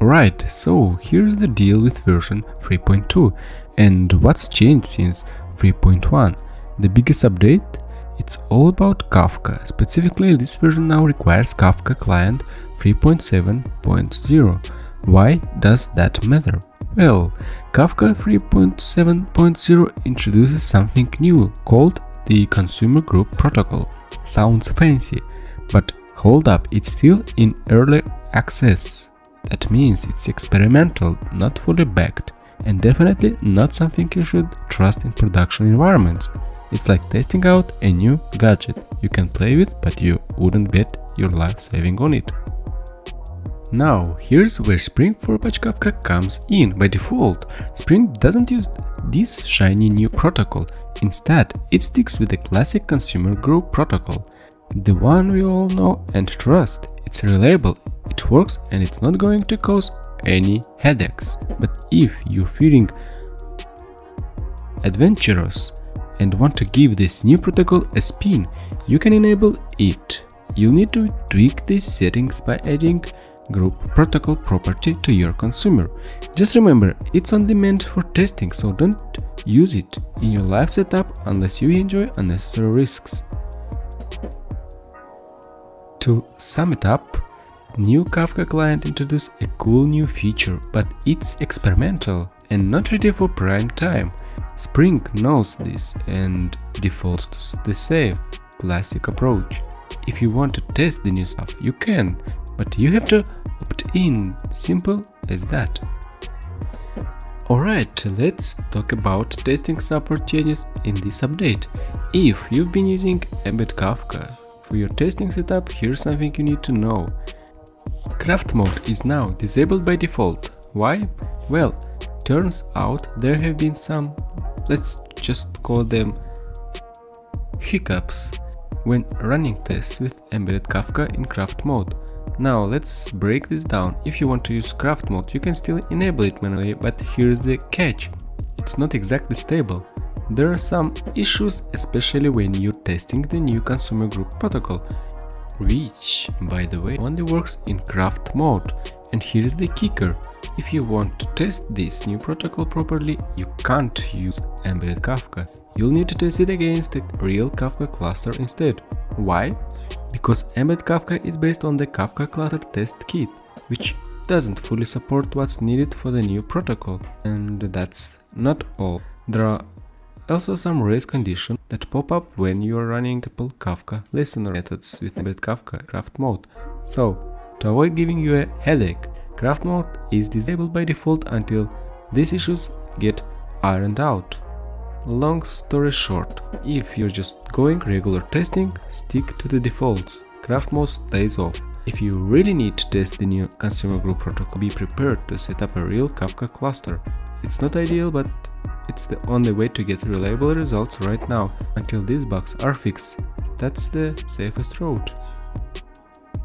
Alright, so here's the deal with version 3.2 and what's changed since 3.1. The biggest update? It's all about Kafka. Specifically, this version now requires Kafka Client 3.7.0. Why does that matter? Well, Kafka 3.7.0 introduces something new called the Consumer Group Protocol. Sounds fancy, but hold up, it's still in early access. That means it's experimental, not fully backed, and definitely not something you should trust in production environments. It's like testing out a new gadget you can play with, but you wouldn't bet your life saving on it. Now, here's where Spring for Apache Kafka comes in. By default, Spring doesn't use this shiny new protocol. Instead, it sticks with the classic Consumer Group Protocol, the one we all know and trust. It's reliable, it works, and it's not going to cause any headaches. But if you're feeling adventurous and want to give this new protocol a spin, you can enable it. You'll need to tweak these settings by adding Group Protocol property to your consumer. Just remember, it's only meant for testing, so don't use it in your live setup unless you enjoy unnecessary risks. To sum it up, new Kafka client introduced a cool new feature, but it's experimental and not ready for prime time. Spring knows this and defaults to the safe, classic approach. If you want to test the new stuff, you can, but you have to opt in. Simple as that. Alright, let's talk about testing support changes in this update. If you've been using Embed Kafka for your testing setup, here's something you need to know. Craft mode is now disabled by default. Why? Well, turns out there have been some, let's just call them hiccups, when running tests with embedded Kafka in craft mode. Now let's break this down. If you want to use craft mode, you can still enable it manually, but here's the catch. It's not exactly stable. There are some issues, especially when you're testing the new Consumer Group Protocol, which, by the way, only works in craft mode. And here's the kicker. If you want to test this new protocol properly, you can't use embedded Kafka. You'll need to test it against a real Kafka cluster instead. Why? Because embedded Kafka is based on the Kafka cluster test kit, which doesn't fully support what's needed for the new protocol. And that's not all. There are also some race conditions that pop up when you are running multiple Kafka listener methods with embedded Kafka craft mode. So, to avoid giving you a headache, craft mode is disabled by default until these issues get ironed out. Long story short, if you're just going regular testing, stick to the defaults. Craft mode stays off. If you really need to test the new Consumer Group Protocol, be prepared to set up a real Kafka cluster. It's not ideal, but it's the only way to get reliable results right now until these bugs are fixed. That's the safest route.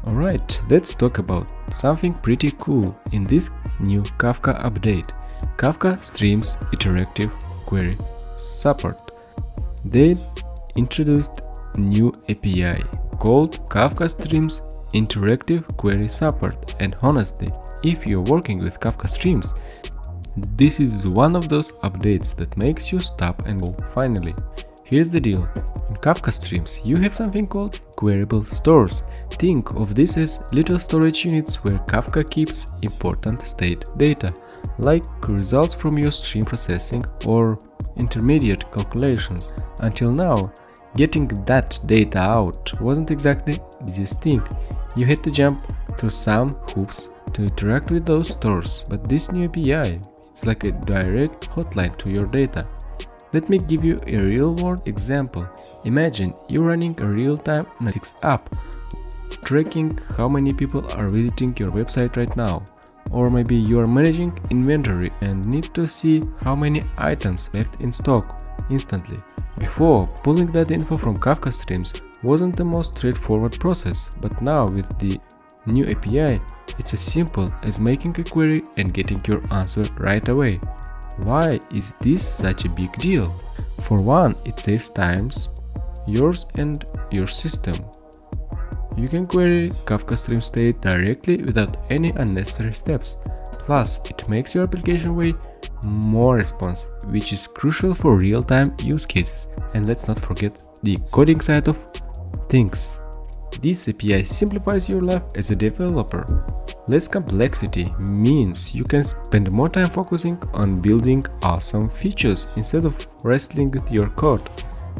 Alright, let's talk about something pretty cool in this new Kafka update. Kafka Streams Interactive Query Support. They introduced new API called Kafka Streams InteractiveQuerySupport, and honestly, if you're working with Kafka Streams, this is one of those updates that makes you stop and go. Finally, here's the deal. In Kafka Streams, you have something called queryable stores. Think of this as little storage units where Kafka keeps important state data, like results from your stream processing or intermediate calculations. Until now, getting that data out wasn't exactly the easiest thing. You had to jump through some hoops to interact with those stores, but this new API, it's like a direct hotline to your data. Let me give you a real-world example. Imagine you're running a real-time analytics app, tracking how many people are visiting your website right now. Or maybe you are managing inventory and need to see how many items left in stock instantly. Before, pulling that info from Kafka Streams wasn't the most straightforward process, but now with the new API, it's as simple as making a query and getting your answer right away. Why is this such a big deal? For one, it saves times, yours and your system. You can query Kafka Stream state directly without any unnecessary steps. Plus, it makes your application way more responsive, which is crucial for real-time use cases. And let's not forget the coding side of things. This API simplifies your life as a developer. Less complexity means you can spend more time focusing on building awesome features instead of wrestling with your code.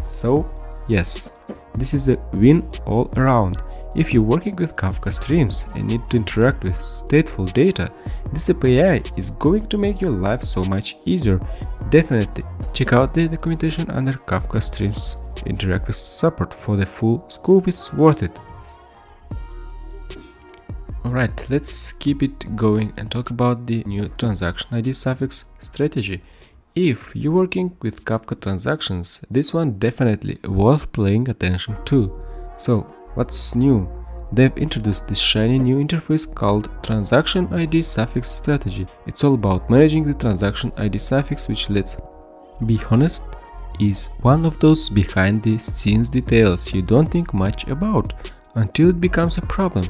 So, yes, this is a win all around. If you're working with Kafka Streams and need to interact with stateful data, this API is going to make your life so much easier. Definitely check out the documentation under Kafka Streams Interactive Support for the full scope. It's worth it. Alright, let's keep it going and talk about the new TransactionIdSuffixStrategy. If you're working with Kafka transactions, this one definitely worth paying attention to. So, what's new? They've introduced this shiny new interface called TransactionIdSuffixStrategy. It's all about managing the transaction ID suffix, which, let's be honest, is one of those behind the scenes details you don't think much about until it becomes a problem.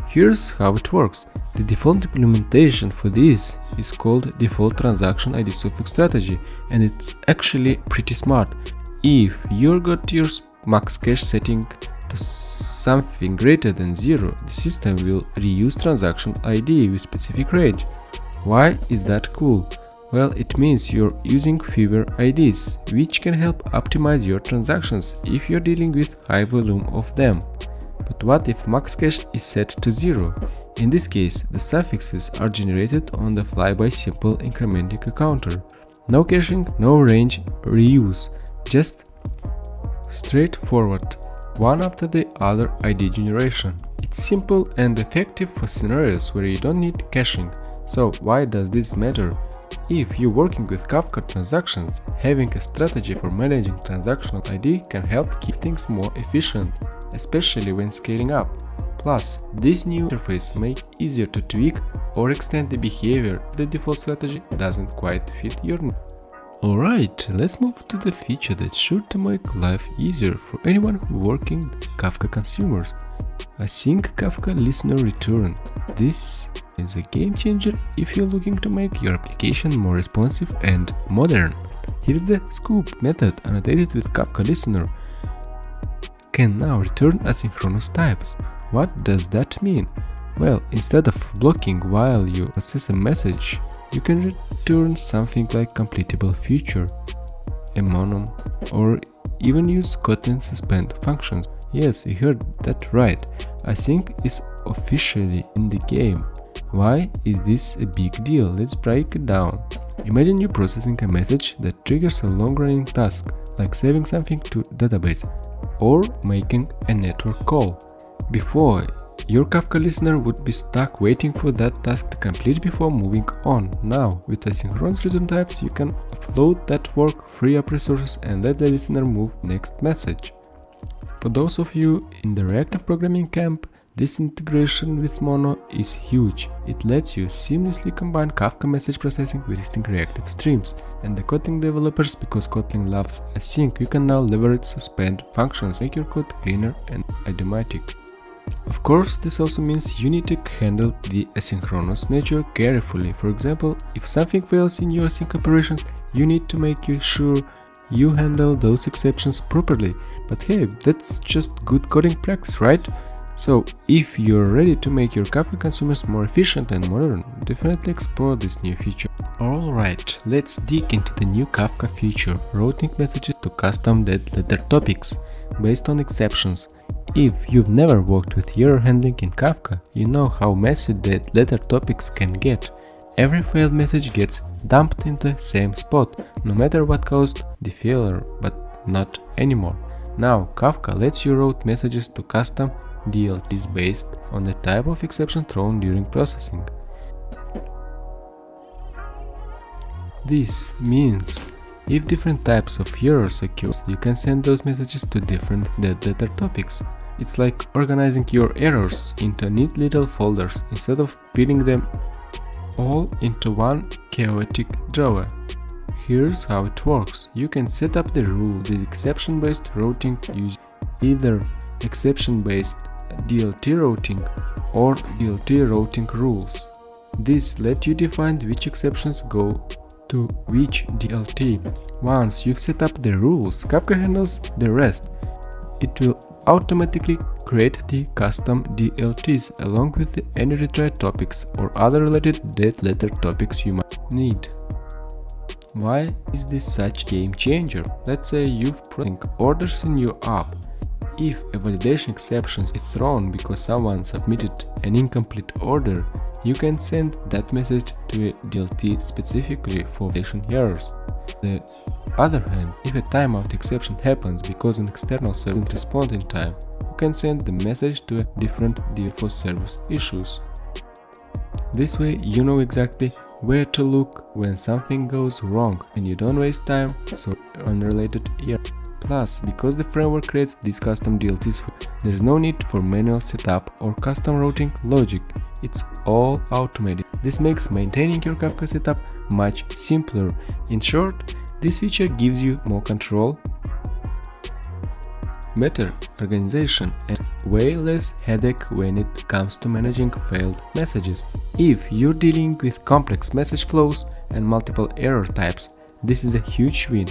Here's how it works. The default implementation for this is called default transaction ID suffix strategy, and it's actually pretty smart. If you got your max cache setting to something greater than 0, the system will reuse transaction ID with specific range. Why is that cool? Well, it means you're using fewer IDs, which can help optimize your transactions if you're dealing with high volume of them. But what if max cache is set to 0? In this case, the suffixes are generated on the fly by simple incrementing a counter. No caching, no range reuse, just straightforward, one after the other ID generation. It's simple and effective for scenarios where you don't need caching. So why does this matter? If you're working with Kafka transactions, having a strategy for managing transactional ID can help keep things more efficient, especially when scaling up. Plus, this new interface makes it easier to tweak or extend the behavior if the default strategy doesn't quite fit your needs. Alright, let's move to the feature that's sure to make life easier for anyone working with Kafka consumers. Async Kafka listener return. This is a game changer if you're looking to make your application more responsive and modern. Here's the scoop method annotated with Kafka listener can now return asynchronous types. What does that mean? Well, instead of blocking while you process a message, you can return something like CompletableFuture, a monom, or even use Kotlin suspend functions. Yes, you heard that right. Async is officially in the game. Why is this a big deal? Let's break it down. Imagine you processing a message that triggers a long-running task, like saving something to database or making a network call. Before, your Kafka listener would be stuck waiting for that task to complete before moving on. Now, with asynchronous return types, you can offload that work, free up resources, and let the listener move next message. For those of you in the reactive programming camp, this integration with Mono is huge. It lets you seamlessly combine Kafka message processing with existing reactive streams. And the Kotlin developers, because Kotlin loves async, you can now leverage suspend functions, make your code cleaner and automatic. Of course, this also means you need to handle the asynchronous nature carefully. For example, if something fails in your async operations, you need to make sure you handle those exceptions properly. But hey, that's just good coding practice, right? So, if you're ready to make your Kafka consumers more efficient and modern, definitely explore this new feature. Alright, let's dig into the new Kafka feature, routing messages to custom dead letter topics based on exceptions. If you've never worked with error handling in Kafka, you know how messy dead letter topics can get. Every failed message gets dumped in the same spot, no matter what caused the failure, but not anymore. Now, Kafka lets you route messages to custom DLTs based on the type of exception thrown during processing. This means if different types of errors occur, you can send those messages to different dead letter topics. It's like organizing your errors into neat little folders instead of putting them all into one chaotic drawer. Here's how it works. You can set up the rule with exception-based routing using either exception-based DLT routing or DLT routing rules. This lets you define which exceptions go to which DLT. Once you've set up the rules, Kafka handles the rest. It will automatically create the custom DLTs along with any retried topics or other related date letter topics you might need. Why is this such a game changer? Let's say you've processed orders in your app. If a validation exception is thrown because someone submitted an incomplete order, you can send that message to a DLT specifically for validation errors. On the other hand, if a timeout exception happens because an external service doesn't respond in time, you can send the message to a different DLT for service issues. This way you know exactly where to look when something goes wrong and you don't waste time so unrelated error. Plus, because the framework creates these custom DLTs, there is no need for manual setup or custom routing logic. It's all automated. This makes maintaining your Kafka setup much simpler. In short, this feature gives you more control, better organization, and way less headache when it comes to managing failed messages. If you're dealing with complex message flows and multiple error types, this is a huge win.